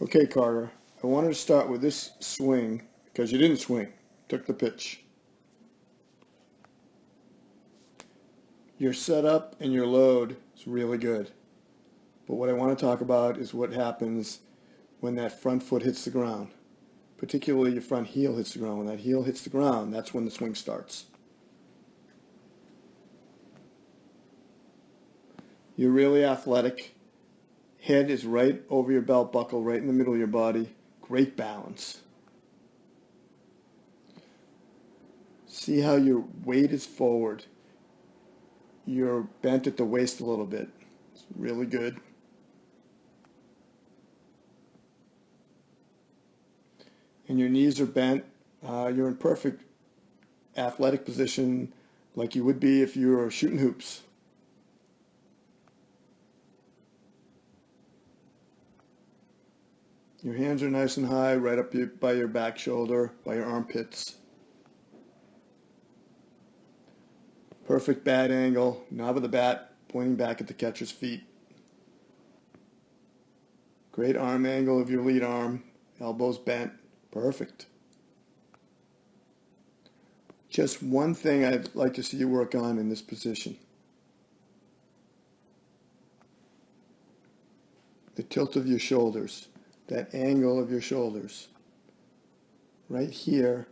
Okay, Carter, I wanted to start with this swing because you didn't swing, took the pitch. Your setup and your load is really good. But what I want to talk about is what happens when that front foot hits the ground. Particularly your front heel hits the ground. When that heel hits the ground, that's when the swing starts. You're really athletic. Head is right over your belt buckle, right in the middle of your body. Great balance. See how your weight is forward. You're bent at the waist a little bit. It's really good. And your knees are bent. You're in perfect athletic position like you would be if you were shooting hoops. Your hands are nice and high, right up by your back shoulder, by your armpits. Perfect bat angle, knob of the bat pointing back at the catcher's feet. Great arm angle of your lead arm, elbows bent, perfect. Just one thing I'd like to see you work on in this position. The tilt of your shoulders, that angle of your shoulders. Right here,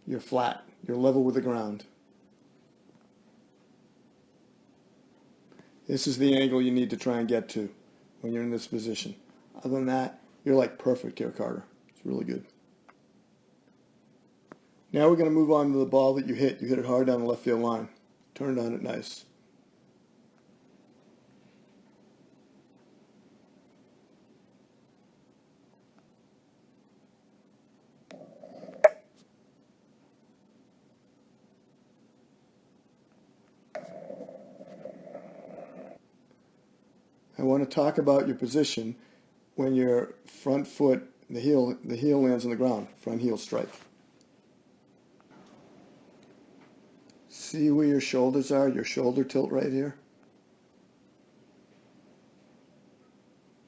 you're flat, you're level with the ground. This is the angle you need to try and get to when you're in this position. Other than that, you're like perfect here, Carter. It's really good. Now we're going to move on to the ball that you hit. You hit it hard down the left field line. Turned on it nice. I want to talk about your position when your front foot, the heel lands on the ground, front heel strike. See where your shoulders are, your shoulder tilt right here?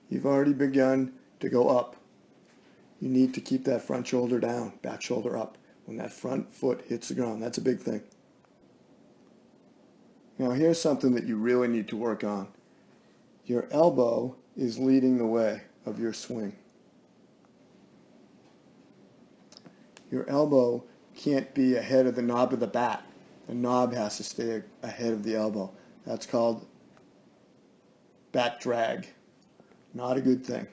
You've already begun to go up. You need to keep that front shoulder down, back shoulder up. When that front foot hits the ground, that's a big thing. Now here's something that you really need to work on. Your elbow is leading the way of your swing. Your elbow can't be ahead of the knob of the bat. The knob has to stay ahead of the elbow. That's called bat drag. Not a good thing.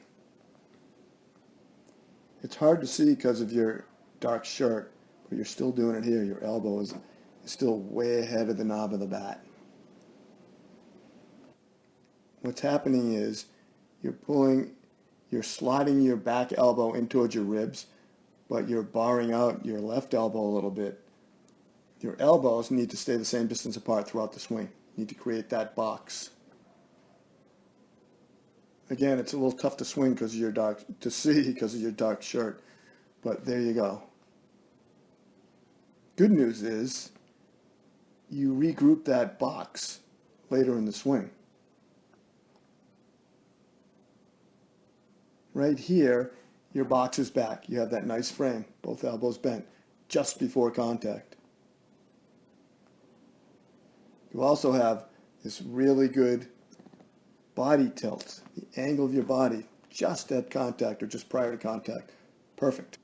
It's hard to see because of your dark shirt, but you're still doing it here. Your elbow is still way ahead of the knob of the bat. What's happening is you're sliding your back elbow in towards your ribs, but you're barring out your left elbow a little bit. Your elbows need to stay the same distance apart throughout the swing. You need to create that box. Again, it's a little tough to swing because of your dark shirt, but there you go. Good news is you regroup that box later in the swing. Right here, your box is back. You have that nice frame, both elbows bent, just before contact. You also have this really good body tilt, the angle of your body just at contact or just prior to contact. Perfect.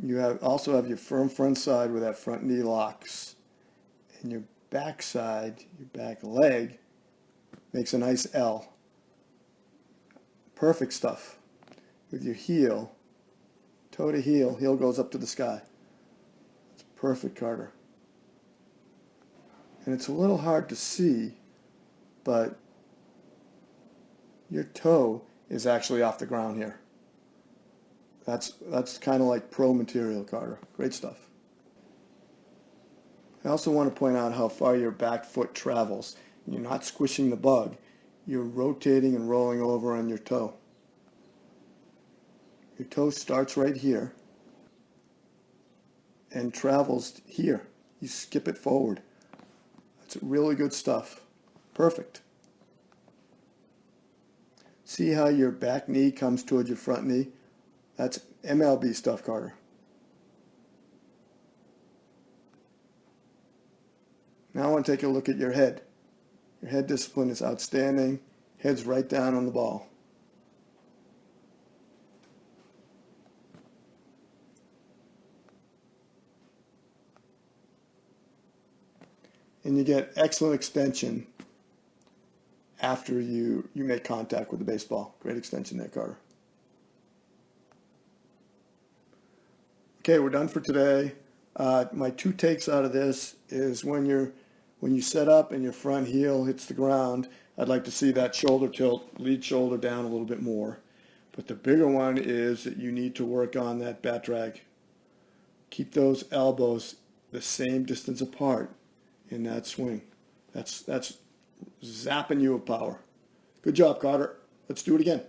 You also have your firm front side where that front knee locks, and your back side, your back leg, makes a nice L. Perfect stuff. With your heel, toe to heel, heel goes up to the sky. It's perfect, Carter. And it's a little hard to see, but your toe is actually off the ground here. That's kind of like pro material, Carter. Great stuff. I also want to point out how far your back foot travels. You're not squishing the bug. You're rotating and rolling over on your toe. Your toe starts right here and travels here. You skip it forward. That's really good stuff. Perfect. See how your back knee comes towards your front knee? That's MLB stuff, Carter. Now I want to take a look at your head. Your head discipline is outstanding. Head's right down on the ball. And you get excellent extension after you make contact with the baseball. Great extension there, Carter. Okay, we're done for today. My two takes out of this is when you set up and your front heel hits the ground, I'd like to see that shoulder tilt, lead shoulder down a little bit more. But the bigger one is that you need to work on that bat drag. Keep those elbows the same distance apart in that swing. That's zapping you with power. Good job, Carter. Let's do it again.